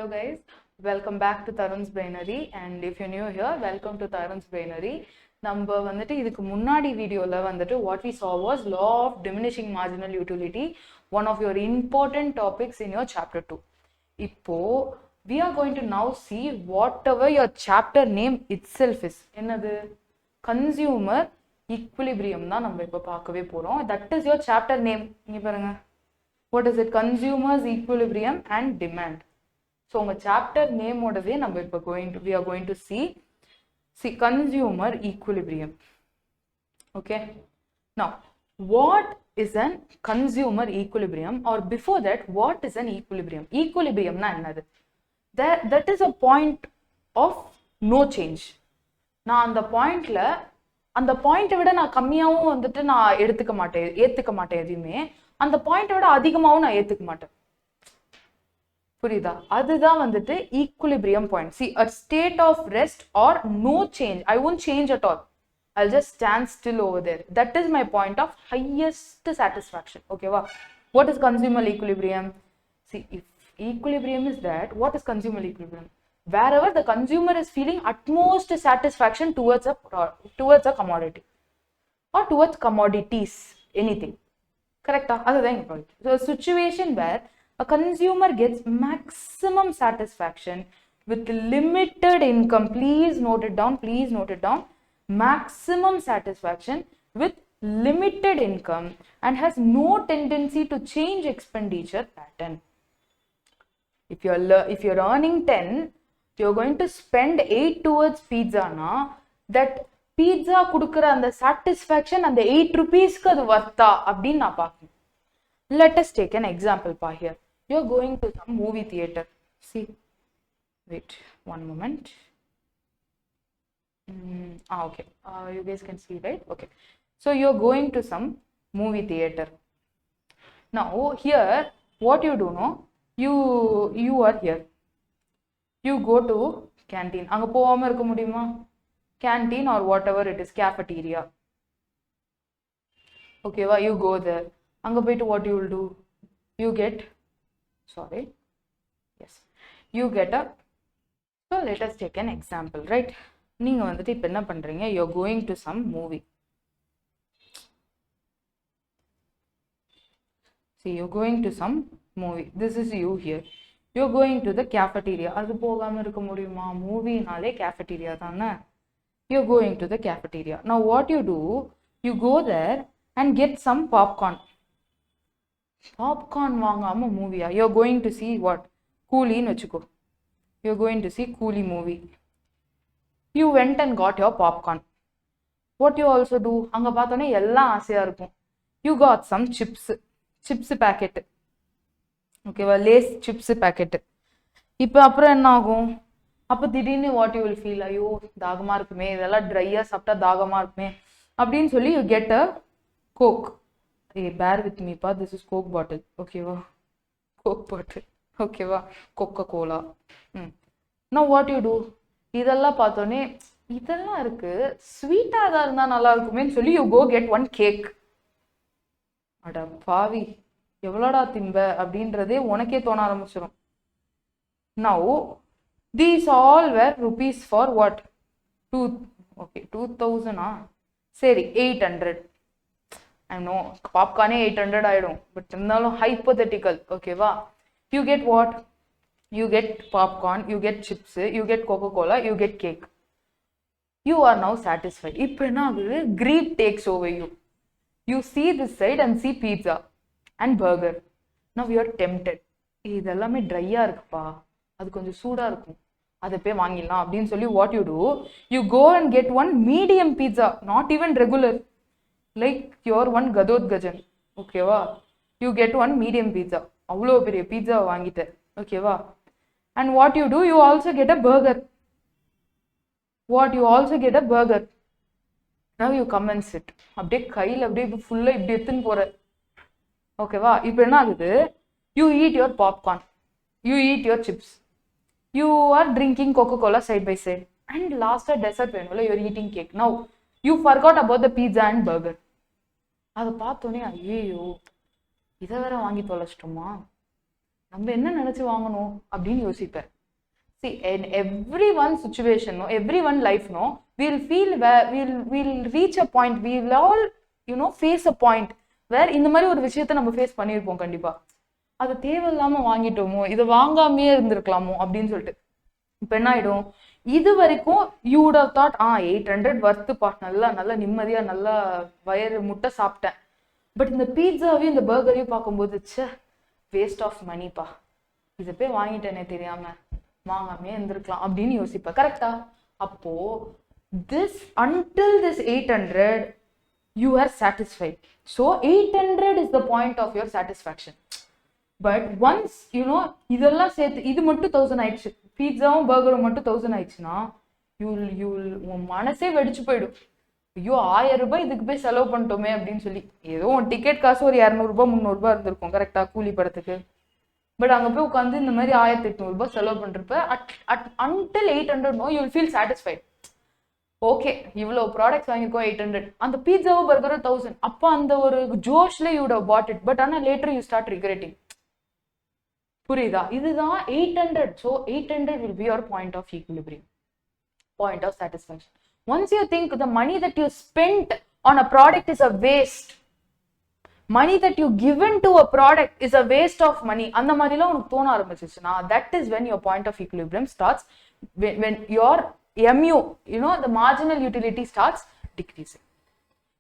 Hello guys, welcome back to Tarun's Brainery, and if you're new here, welcome to Tarun's Brainery. நம்ம வந்துட்டு இதுக்கு முன்னாடி வீடியோல வந்துட்டு what we saw was law of diminishing marginal utility, one of your important topics in your chapter 2. இப்போ we are going to now see whatever your chapter name itself is. என்னது? Consumer equilibrium தான் நம்ம இப்போ பார்க்கவே போறோம். That is your chapter name. இங்க பாருங்க. What is it? Consumers equilibrium and demand. So உங்க chapter name ஓடவே நம்ம இப்போ we are going to see consumer equilibrium. Okay. Now, what is an consumer equilibrium, or before that, what is an equilibrium? Equilibrium na என்னது? That is a point of no change. நான் அந்த பாயிண்ட்டை விட நான் கம்மியாவும் வந்துட்டு நான் ஏத்துக்க மாட்டேன் எதுவுமே. அந்த பாயிண்ட்டை விட அதிகமாவும் நான் ஏத்துக்க மாட்டேன். புரியுதா? அதுதான் வந்துட்டு equilibrium point. See, a state of rest or no change. I won't change at all. I'll just stand still over there. That is my point of highest satisfaction. Okay, wow. What is consumer equilibrium? See, if equilibrium is that, what is consumer equilibrium? Wherever the consumer is feeling utmost satisfaction towards a commodity or towards commodities, anything. Correct? That's the point. So, a situation where a consumer gets maximum satisfaction with limited income. Please note it down. Maximum satisfaction with limited income and has no tendency to change expenditure pattern. If you're earning 10, you're going to spend 8 towards pizza na, that pizza kudukra and the satisfaction and the 8 rupees ku adu vartha appdi na paakணும். Let us take an example pa here. You're going to some movie theater. See, wait one moment. Okay. You guys can see, right? Okay. So you're going to some movie theater. Now here, what you do know, you are here. You go to canteen. Anga povama irukka mudiyuma? Canteen or whatever it is, cafeteria. Okay, well, you go there. Anga poitu what you will do? You get so let us take an example, right? நீங்க வந்துட்டு இப்ப என்ன பண்றீங்க? You're going to some movie. See, you're going to some movie. This is you here. You're going to the cafeteria. அது போகாம இருக்க முடியுமா? மூவினாலே cafeteria தானே. You're going to the cafeteria. Now what you do? You go there and get some popcorn. Popcorn வாங்காம மூவியா? You're going to see what? Coolie ன்னு வெச்சுக்கோ. You're going to see Coolie movie. You went and got your popcorn. What you also do? அங்க பார்த்தோனே எல்லாம் ஆசையா இருக்கும். You got some chips packet. ஓகேவா? Lay's chips packet. இப்போ அப்புறம் என்ன ஆகும்? அப்போ திடீர்னு what you will feel? ஐயோ தாகமா இருக்குமே, இதெல்லாம் ட்ரையா சாப்பிட்டா தாகமா இருக்குமே அப்படின்னு சொல்லி you get a Coke. Hey, bear with me, pa. This is Coke bottle. Okay, wow. Coke bottle. Okay, wow. Coca-Cola. Now what you do? இதெல்லாம் பார்த்தோன்னே இதெல்லாம் இருக்கு, ஸ்வீட்டா தான் இருந்தா நல்லா இருக்குமேன்னு சொல்லி you go get one cake. அட பாவி, எவ்வளோடா திம்ப அப்படின்றதே உனக்கே தோண ஆரம்பிச்சிடும். Now these all were rupees for what? 2000 சரி 800. I know popcorn 800 ஆயிடும், பட் இருந்தாலும் hypothetical. ஓகேவா? You get what? You get popcorn, you get chips, you get Coca-Cola, you get cake. You are now satisfied. இப்போ என்ன ஆகுது? Greed takes over you. You see this side and see pizza and burger. Now you are tempted. இதெல்லாமே ட்ரையா இருக்குப்பா, அது கொஞ்சம் சூடா இருக்கும், அதை போய் வாங்கிடலாம் அப்படின்னு சொல்லி what you do? You go and get one medium pizza, not even regular. Like your one Gadot Gajan. ஓகேவா? You get one medium pizza. அவ்வளோ பெரிய பீட்சா வாங்கிட்ட. ஓகேவா? And what you do? You also get a burger. Now you come and sit. அப்படியே கையில் அப்படியே ஃபுல்லாக இப்படி எடுத்துன்னு போற. ஓகேவா? இப்போ என்ன ஆகுது? You eat your popcorn. You eat your chips. You are drinking Coca-Cola side by side. And last dessert வேணும்ல, you're eating cake. Now you forgot about the pizza and burger. அதை பார்த்தோன்னே ஐயோ இதை வேற வாங்கி தொலைச்சிட்டோமா, நம்ம என்ன நினைச்சு வாங்கணும் அப்படின்னு யோசிப்பேன். See, in every one situation, no, every one life, no, we'll feel where we'll reach a point, we'll all, face a point where இந்த மாதிரி ஒரு விஷயத்தை நம்ம ஃபேஸ் பண்ணியிருப்போம் கண்டிப்பா. அது தேவையில்லாம வாங்கிட்டோமோ, இதை வாங்காமையே இருந்திருக்கலாமோ அப்படின்னு சொல்லிட்டு. இப்போ என்ன ஆயிடும், இது வரைக்கும் யூ வுட் ஹவ் தாட் 800 வர்த்துப்பா, நல்லா நிம்மதியா நல்லா வயிறு முட்டை சாப்பிட்டேன். பட் இந்த பீட்சாவையும் இந்த பர்கரையும் பார்க்கும்போது வேஸ்ட் ஆஃப் மணிப்பா, இதை போய் வாங்கிட்டேனே தெரியாம, வாங்காமே இருந்திருக்கலாம் அப்படின்னு யோசிப்பேன். கரெக்டா? அப்போ until this 800 you are satisfied. So 800 is the point of your satisfaction. But once இதெல்லாம் சேர்த்து இது மட்டும் 1000 ஆயிடுச்சு, பீட்சாவும் பர்கரும் மட்டும் 1000 ஆயிடுச்சுன்னா உன் மனசே வெடிச்சு போயிடும். ஐயோ 1000 ரூபாய் இதுக்கு போய் செலவு பண்ணிட்டோமே அப்படின்னு சொல்லி. ஏதோ டிக்கெட் காசு ஒரு 200 ரூபாய் 300 ரூபாய் இருந்திருக்கும் கரெக்டா, கூலி படத்துக்கு. பட் அங்கே போய் உட்காந்து இந்த மாதிரி 1800 ரூபாய் செலவு பண்ணுறப்ப until 800 no you will feel satisfied. Okay, இவ்வளோ ப்ராடக்ட்ஸ் வாங்கியிருக்கோம் 800, அந்த பீட்சாவோ பர்கரோ 1000. அப்போ அந்த ஒரு ஜோஷ்ல you would have bought it. But ஆனால் லேட்டர் யூ ஸ்டார்ட் ரிக்ரெட்டிங். புரியுதா? இதுதான் 800. ஸோ 800 will be your point of equilibrium, point of satisfaction. Once you think the money that you spent on a product is a waste, money that you given to a product is a waste of money, அந்த மாதிரிலாம் உனக்கு தோண ஆரம்பிச்சிச்சுன்னா that is when your point of equilibrium starts, when your MU, the marginal utility starts decreasing.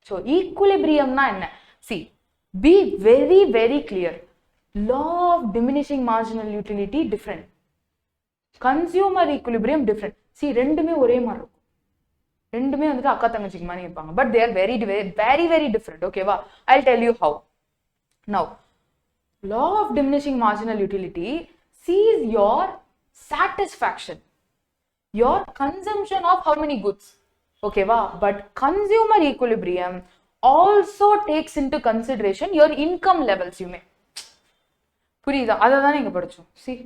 So equilibrium na enna? See, be very very clear. Law of diminishing marginal utility different, consumer equilibrium different. See, ரெண்டுமே ஒரே மாதிரி இருக்கும், ரெண்டுமே வந்துட்டு அக்கா தங்கச்சிக்கு மாதிரி இருப்பாங்க. But they are very very very different. ஓகேவா? I'll tell you how. Now, law of diminishing marginal utility sees your satisfaction, your consumption of how many goods. ஓகேவா? But consumer equilibrium also takes into consideration your income levels. You may புரியுதா? அதை தான் நீங்க படிச்சோம். See,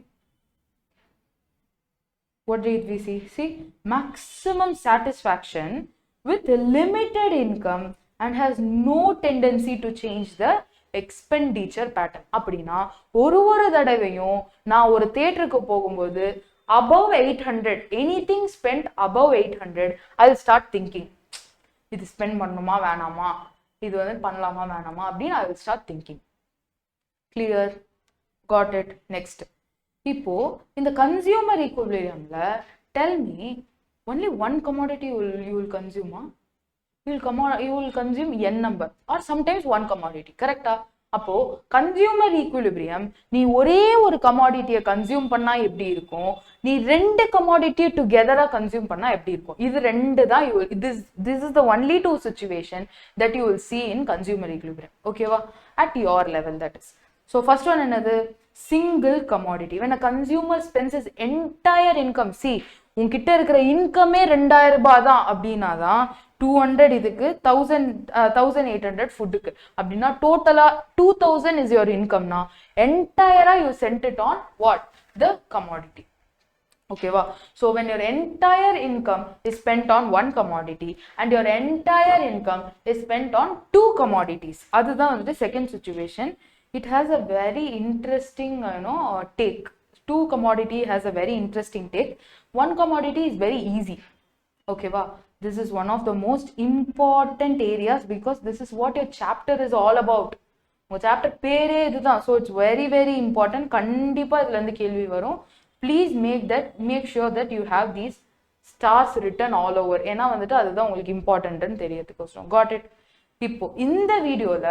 what did we see? See, maximum satisfaction with limited income and has no tendency to change the expenditure pattern. அப்படின்னா ஒரு தடவையும் நான் ஒரு தியேட்டருக்கு போகும்போது above 800, anything spent above 800, I'll start thinking, இது ஸ்பெண்ட் பண்ணணுமா வேணாமா, இது வந்து பண்ணலாமா வேணாமா அப்படின்னு I will start thinking. Clear? Got it? Next. இப்போ இந்த consumer ஈக்குவிலிபிரியம்ல tell me only one commodity you will consume. You will consume n number or sometimes one commodity. கரெக்டா? அப்போ கன்சியூமர் ஈக்குவிலிபிரியம் நீ ஒரே ஒரு கமாடிட்டியை கன்சியூம் பண்ணா எப்படி இருக்கும், நீ ரெண்டு கமாடிட்டியை டுகெதரா கன்சியூம் பண்ணா எப்படி இருக்கும். இது ரெண்டு தான் this is the only two situation that you will see in consumer equilibrium. ஓகேவா? at your level, that is. So first one என்னது? single commodity. when a consumer spends his entire income, see, உன்கிட்ட இருக்கிற இன்கமே 2000 ரூபாய் தான் அப்படின்னா தான் 200 இதுக்கு 1800 ஃபுட்டுக்கு அப்படின்னா டோட்டலா 2000 is your income na entire you sent it on what? the commodity. ஓகேவா? so when your entire income is spent on one commodity and your entire income is spent on two commodities, அதுதான் வந்து second situation. it has a very interesting take. two commodity has a very interesting take. one commodity is very easy. okay va? this is one of the most important areas because this is what your chapter is all about. உங்க chapter பேரே இதுதான். so it's very very important. கண்டிப்பா இதுல இருந்து கேள்வி வரும். please make sure that you have these stars written all over. ஏன்னா வந்துட்டு அதுதான் உங்களுக்கு இம்பார்ட்டன்ட்னு தெரியறதுக்கோசரம். got it? இப்போ இந்த வீடியோல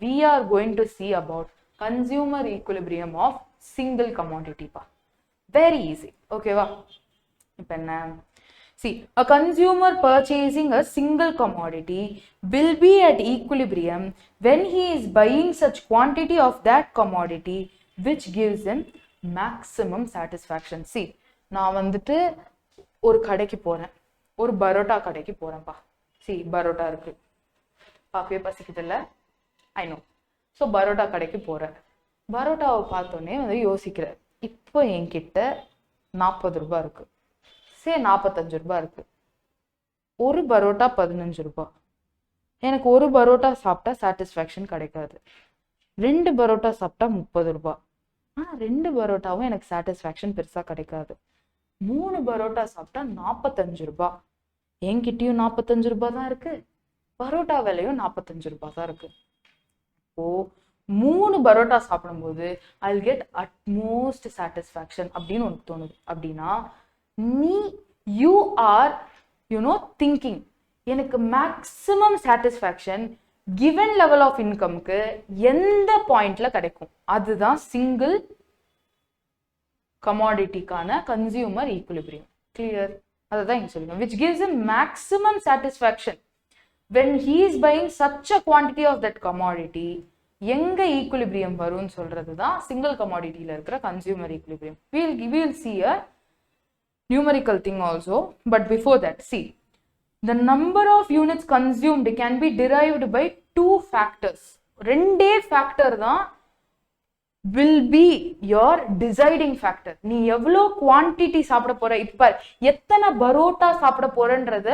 we are going to see about consumer equilibrium of single commodity pa. very easy. okay va? இப்போ என்ன? see, a consumer purchasing a single commodity will be at equilibrium when he is buying such quantity of that commodity which gives him maximum satisfaction. see, நான் வந்துட்டு ஒரு கடைக்கு போறேன், ஒரு பரோட்டா கடைக்கு போறேன்ப்பா. see, parotta இருக்கு, பார்க்கவே பசிக்குது இல்ல? I know. ஸோ பரோட்டா கடைக்கு போறேன். பரோட்டாவை பார்த்தோன்னே வந்து யோசிக்கிறேன், இப்போ என்கிட்ட 40 ரூபாய் இருக்கு, 45 ரூபாய் இருக்கு, ஒரு பரோட்டா 15 ரூபாய். எனக்கு ஒரு பரோட்டா சாப்பிட்டா சாட்டிஸ்ஃபேக்ஷன் கிடைக்காது, 2 பரோட்டா சாப்பிட்டா 30 ரூபாய். ஆனால் 2 பரோட்டாவும் எனக்கு சாட்டிஸ்ஃபேக்ஷன் பெருசாக கிடைக்காது. 3 பரோட்டா சாப்பிட்டா 45 ரூபாய். என்கிட்டயும் 45 ரூபாய் தான் இருக்கு, பரோட்டா விலையும் 45 ரூபாய் தான் இருக்கு. இப்போ 3 பரோட்டா சாப்பிடும்போது I'll get utmost satisfaction அப்படின்னு உனக்கு தோணுது அப்படின்னா நீ you are thinking எனக்கு maximum satisfaction given level of incomeக்கு எந்த பாயிண்ட்ல கிடைக்கும், அதுதான் சிங்கிள் கமாடிட்டிக்கான கன்சியூமர் ஈக்குலிபிரியம். கிளியர்? அதுதான் இங்க சொல்லுங்க. which gives him maximum satisfaction when he is buying such a quantity of that commodity. எங்க ஈக்குலிபிரியம் வரும்னு சொல்றதுதான் சிங்கிள் கமாடிட்டியில இருக்கிற consumer equilibrium. we'll see a numerical thing also, but before that, see, the number of units consumed can be derived by 2 factors. ரெண்டே factor தான் will be your deciding factor. நீ எவ்வளோ quantity சாப்பிட போற, இப்ப எத்தனை பரோட்டா சாப்பிட போறன்றத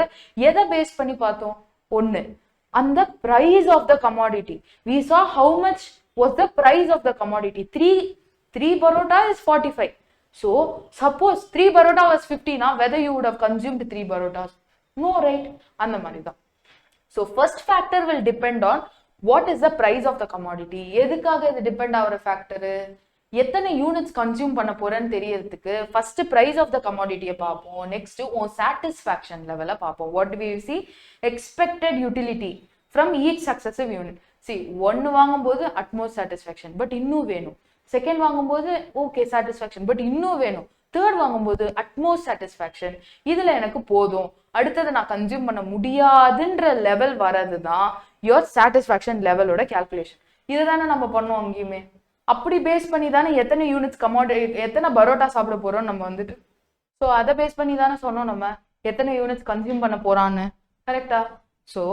எதை பேஸ் பண்ணி பார்த்தோம்? ஒன்னு, அந்த price of the commodity. We saw how much was the price of the commodity. 3 barotta is 45. So suppose 3 barotta was 50 now, whether you would have consumed 3 barotas? No, right? அந்த மாதிரி தான். So first factor will depend on what is the price of the commodity. எதுக்காக இது depend ஆகிற factor? எத்தனை units consume பண்ண போறேன்னு தெரியறதுக்கு ஃபர்ஸ்ட் பிரைஸ் ஆஃப் த கமாடிட்டியை பார்ப்போம். நெக்ஸ்ட் உன் சாட்டிஸ்ஃபேக்ஷன் லெவலை பார்ப்போம். What do we see? Expected utility from each successive unit. See, 1 வாங்கும்போது அட்மோஸ்ட் சாட்டிஸ்ஃபேக்ஷன், பட் இன்னும் வேணும். செகண்ட் வாங்கும்போது ஓகே சாட்டிஸ்ஃபேக்ஷன், பட் இன்னும் வேணும். தேர்ட் வாங்கும்போது அட்மோஸ்ட் சாட்டிஸ்ஃபேக்ஷன், இதுல எனக்கு போதும், அடுத்தது நான் கன்சியூம் பண்ண முடியாதுன்ற லெவல் வரது தான் யோர் சாட்டிஸ்ஃபேக்ஷன் லெவலோட கால்குலேஷன். இதுதானே நம்ம பண்ணோம் அங்கேயுமே. அப்படி பேஸ் பண்ணி தானே எத்தனை யூனிட்ஸ் எத்தனை பரோட்டா சாப்பிட போறோம் நம்ம வந்துட்டு. ஸோ அதை பேஸ் பண்ணி தானே சொன்னோம் நம்ம எத்தனை யூனிட்ஸ் கன்சியூம் பண்ண போறான்னு. கரெக்டா? So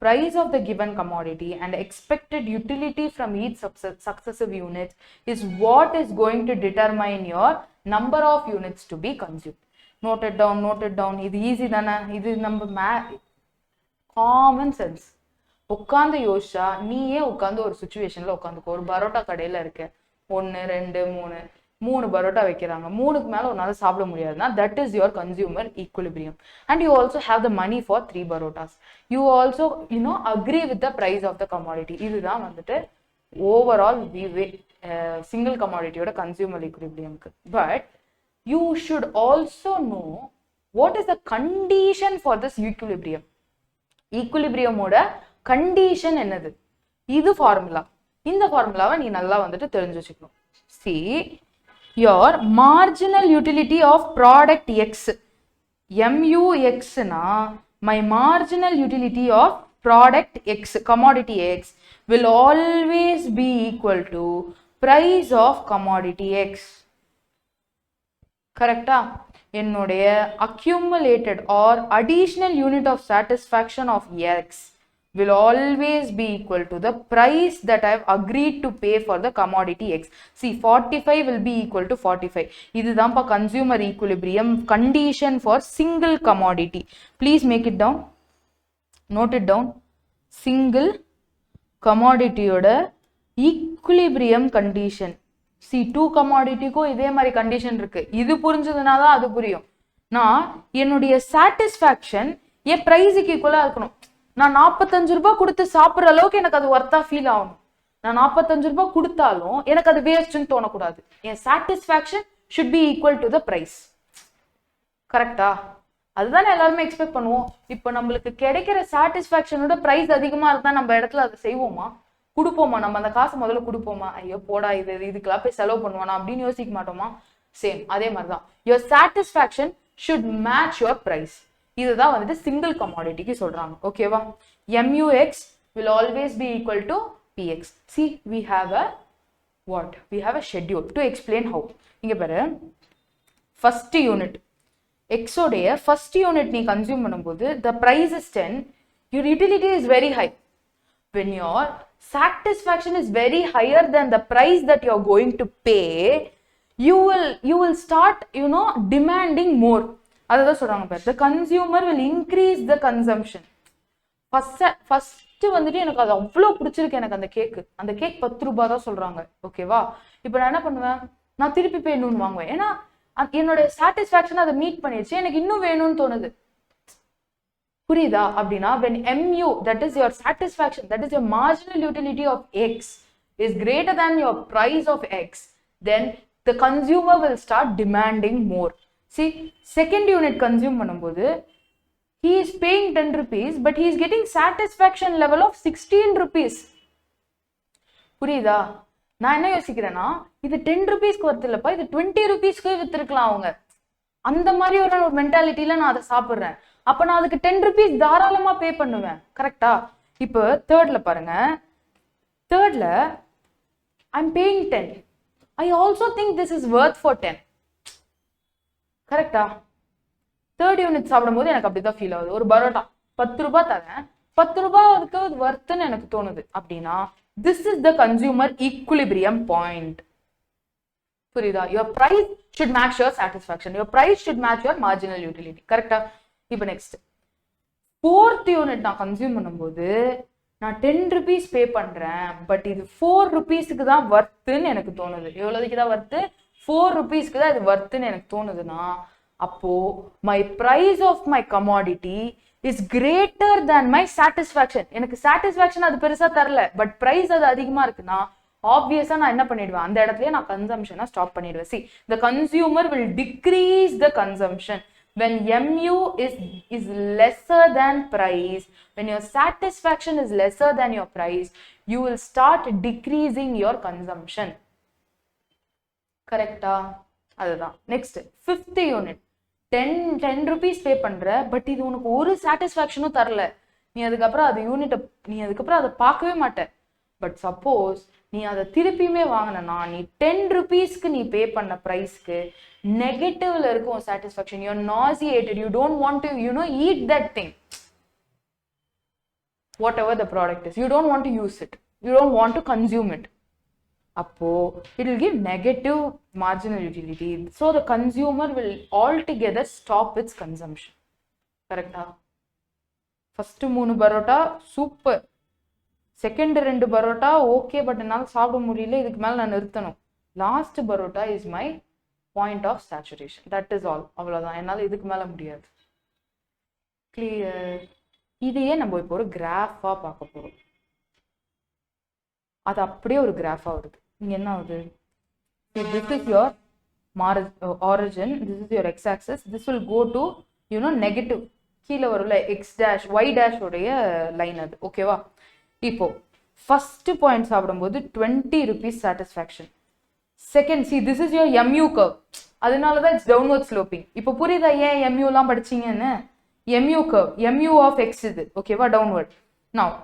price of the given commodity and expected utility from each successive unit is what is going to determine your number of units to be consumed. Note it down, note it down. இது easy தானே, இது நம்ம common sense. உட்காந்து யோசிச்சா, நீயே உட்காந்து ஒரு சுச்சுவேஷன்ல உட்காந்துக்கோ. ஒரு பரோட்டா கடையில இருக்க, 1 2 3 பரோட்டா வைக்கிறாங்க, 3க்கு மேல உன்னால சாப்பிட முடியாதுன்னா that is your consumer equilibrium. And you also have the money for 3 barotas. You also agree with the price of the commodity. இதுதான் வந்துட்டு ஓவரால் சிங்கிள் கமாடிட்டியோட கன்சியூமர் ஈக்குலிபிரியம்க்கு. But you should also know what is the condition for this equilibrium. ஈக்குலிபிரியமோட condition என்னது? இது formula. இந்த ஃபார்முலாவை நீ நல்லா வந்துட்டு தெரிஞ்சு வச்சுக்கணும். See, your marginal utility of product X, MUX na, my marginal utility of product X, commodity X, will always be equal to price of commodity X. Correcta? என்னுடைய accumulated or additional unit of satisfaction of X will always be equal to the price that I have agreed to pay for the commodity X. See, 45 will be equal to 45. இதுதான் பா consumer equilibrium condition for single commodity. Please make it down. Note it down. Single commodity ஓட equilibrium condition. See, 2 commodityக்கும் இதே மாதிரி condition இருக்கு. இது புரிஞ்சதுனா தான் அது புரியும். நான் என்னுடைய சாட்டிஸ்ஃபேக்ஷன் என் பிரைஸுக்கு ஈக்குவலா இருக்கணும். நான் 45 ரூபாய் கொடுத்து சாப்பிட்ற அளவுக்கு எனக்கு அது ஒர்த்தா ஃபீல் ஆகணும். நான் 45 ரூபாய் கொடுத்தாலும் எனக்கு அது வேஸ்ட்னு தோணக்கூடாது. என் satisfaction should be equal to the price. கரெக்டா? அதுதான் எல்லாருமே எக்ஸ்பெக்ட் பண்ணுவோம். இப்போ நம்மளுக்கு கிடைக்கிற சாட்டிஸ்ஃபேக்ஷனோட பிரைஸ் அதிகமா இருந்தா நம்ம இடத்துல அதை செய்வோமா? கொடுப்போமா? நம்ம அந்த காசு முதல்ல கொடுப்போமா? ஐயோ போடா, இதுக்கெல்லாம் போய் செலவு பண்ணுவானா அப்படின்னு யோசிக்க மாட்டோமா? சேம் அதே மாதிரிதான் your satisfaction should match your price. இதுதான் வந்துட்டு சிங்கிள் கமாடிட்டிக்கு சொல்றாங்க. ஓகேவா? MUX will always be equal to PX. See, we have a what? We have a schedule to explain how. இங்க பாரு, first unit X உடைய first unit நீ consume பண்ணும்போது the price is 10, your utility is very high. When your satisfaction is very higher than the price that you are going to pay, you will start demanding more. அதுதான் சொல்றாங்க பாரு, the consumer will increase the consumption. First வந்துட்டு எனக்கு அது அவ்வளோ பிடிச்சிருக்கு, எனக்கு அந்த கேக் 10 ரூபாய் தான் சொல்றாங்க. ஓகேவா? இப்போ நான் என்ன பண்ணுவேன், நான் திருப்பி போய் இன்னொன்று வாங்குவேன். ஏன்னா என்னோட சாட்டிஸ்ஃபேக்ஷன் அதை மீட் பண்ணிடுச்சு, எனக்கு இன்னும் வேணும்னு தோணுது. புரியுதா? அப்படின்னா when mu, that is your satisfaction, that is your marginal utility of x, is greater than your price of x, then the consumer will start demanding more. See, second unit consume பண்ணும்போது he is paying 10 rupees but he is getting satisfaction level of 16 rupees. புரியுதா? நான் என்ன யோசிக்கிறேன்னா, இது 10 rupeesக்கு வருது இல்லப்பா, இது 20 rupeesக்கு வித்துருக்கலாம் அவங்க. அந்த மாதிரி ஒரு மென்டாலிட்டியில நான் அதை சாப்பிட்றேன். அப்ப நான் அதுக்கு 10 rupees தாராளமா பே பண்ணுவேன். கரெக்டா? இப்போ தேர்ட்ல பாருங்க, தேர்ட்ல I'm paying 10. I also think this is worth for 10. கரெக்டா? தேர்ட் யூனிட் சாப்பிடும்போது எனக்கு அப்படிதான் ஃபீல் ஆகுது. ஒரு பரோட்டா 10 ரூபாய் தரேன், 10 ரூபாய் அதுக்கு வர்த்துன்னு எனக்கு தோணுது அப்படின்னா this is the consumer equilibrium point. புரியுதா? Your price should match your satisfaction. Your price should match your marginal utility. கரெக்டா? இப்போ நெக்ஸ்ட் ஃபோர்த் யூனிட் நான் கன்சியூம் பண்ணும்போது நான் 10 rupees பே பண்றேன், பட் இது 4 rupeesக்கு தான் வர்த்துன்னு எனக்கு தோணுது. எவ்வளவுக்கு தான் வர்த்து? 4 rupeesக்கு தான் இது வர்த்துன்னு எனக்கு தோணுதுன்னா அப்போ my price of my commodity is greater than my satisfaction. எனக்கு satisfaction அது பெருசா தரல, பட் price அது அதிகமா இருக்குன்னா ஆப்வியஸா நான் என்ன பண்ணிடுவேன், அந்த இடத்துலயே நான் கன்சம்ஷனை ஸ்டாப் பண்ணிடுவேன். See, the consumer will decrease the consumption when mu is lesser than price. When your satisfaction is lesser than your price, you will start decreasing your consumption. கரெக்டா? அதுதான். நெக்ஸ்ட் ஃபிஃப்த் யூனிட் 10 rupees பே பண்ற, but இது உனக்கு ஒரு சாட்டிஸ்ஃபேக்ஷனும் தரல. நீ அதுக்கப்புறம் அது யூனிட்டை நீ அதுக்கப்புறம் அதை பார்க்கவே மாட்ட. பட் சப்போஸ் நீ அதை திருப்பியுமே வாங்கினா நீ 10 rupeesக்கு நீ பே பண்ண ப்ரைஸ்க்கு நெகட்டிவ்ல இருக்கும் satisfaction. You are nauseated, you don't want to eat that thing, whatever the product is. You don't want to use it, you don't want to consume it. அப்போ it will give negative marginal utility, so the consumer will altogether stop its consumption. கரெக்டா? First 3 parotta super, second 2 parotta okay, but என்னால் சாப்பிட முடியல, இதுக்கு மேலே நான் நிறுத்தணும். Last parotta is my point of saturation. That is all. அவ்வளோதான், என்னால் இதுக்கு மேலே முடியாது. கிளியர்? இதையே நம்ம இப்போ ஒரு கிராஃபாக பார்க்க போகிறோம். அது அப்படியே ஒரு கிராஃபாக வருது. இங்கே என்ன ஆகுது? This is your origin, this is your x axis, this will go to negative. கீழே வரும்ல எக்ஸ் டேஷ் ஒய் டேஷ் உடைய லைன் அது. ஓகேவா? இப்போ ஃபர்ஸ்ட் பாயிண்ட் சாப்பிடும்போது 20 rupees satisfaction. Second, see this is your MU curve, அதனாலதான் இட்ஸ் டவுன்வர்ட் ஸ்லோப்பிங். இப்போ புரியுதா ஏன் MU எல்லாம் படிச்சீங்கன்னு? MU curve, MU of x இது. ஓகேவா? Downward. Now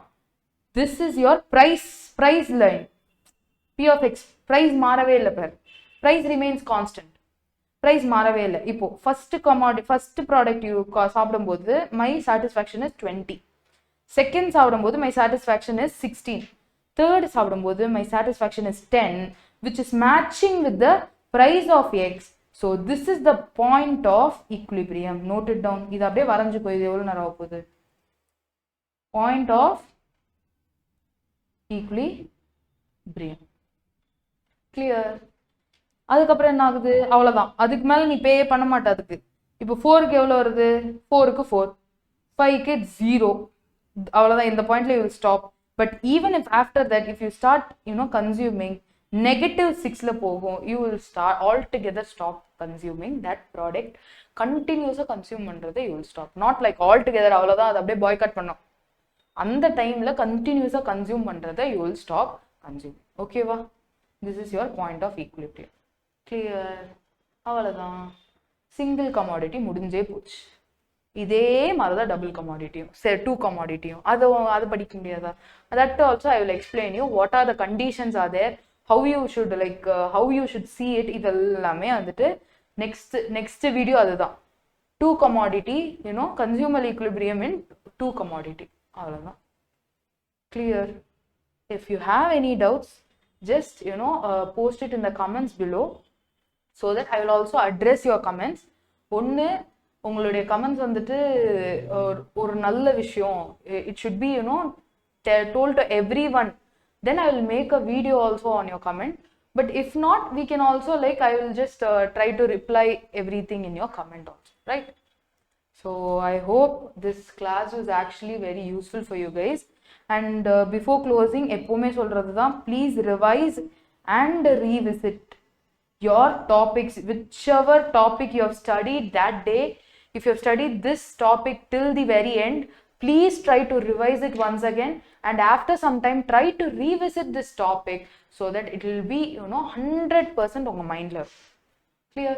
this is your price line, P of x. Price மாறவே இல்லை பாரு, பிரைஸ் ரிமைன்ஸ் கான்ஸ்டன்ட், பிரைஸ் மாறவே இல்லை. இப்போ ஃபர்ஸ்ட் ப்ராடக்ட் சாப்பிடும்போது மை சாட்டிஸ்ஃபேக்ஷன் இஸ் 20. செகண்ட் சாப்பிடும்போது மை சாட்டிஸ்ஃபேக்ஷன் இஸ் 16. தேர்ட் சாப்பிடும்போது my satisfaction is 10, which is matching with the price of x. So this is the point of equilibrium. Note it down. இது அப்படியே வரைஞ்சுக்கோ. இது எவ்வளவு நேரம் ஆகுது? Point of equilibrium. Clear? அதுக்கப்புறம் என்ன ஆகுது? அவ்வளவுதான். அதுக்கு மேல நீ பே பண்ண மாட்ட அதுக்கு. இப்போ 4க்கு எவ்வளவு வருது? 4க்கு 4, 5க்கு 0. அவ்வளவுதான். இந்த பாயிண்ட்ல you will stop. But even if after that if you start consuming -6ல போகும், you will start all together stop consuming that product. கண்டினியூஸா கன்சியூம் பண்றதை you will stop. Not like all together அவ்வளவுதான், அதை அப்படியே பாய்காட் பண்ணோம். அந்த டைம்ல கண்டினியூஸா கன்சியூம் பண்றதை யூ வில் ஸ்டாப் கன்சியூம். ஓகேவா? This is your point of equilibrium. Clear? அவ்வளவுதான். சிங்கிள் கமாடிட்டி முடிஞ்சே போச்சு. இதே மாதிரிதான் டபுள் கமாடிட்டியும், சரி 2 கமாடிட்டியும். அது படிக்க முடியாதா? That also I will explain you what are the conditions are there, how you should see it. இதெல்லாமே வந்துட்டு நெக்ஸ்ட் வீடியோ. அதுதான் 2 commodity, consumer equilibrium in 2 commodity. அவ்வளவுதான். Clear? If you have any doubts, just post it in the comments below so that I will also address your comments. ஒன்னு உங்களுடைய comments வந்துட்டு ஒரு நல்ல விஷயம், it should be told to everyone, then I will make a video also on your comment. But if not, we can also like, I will just try to reply everything in your comment also, right? So I hope this class was actually very useful for you guys. And before closing, எப்போமே சொல்றது தான், please revise and revisit your topics, whichever topic you have studied that day. If you have studied this topic till the very end, please try to revise it once again, and after some time try to revisit this topic so that it will be 100% on your mind level. Clear?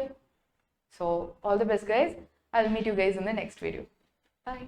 So all the best guys. I'll meet you guys in the next video. Bye.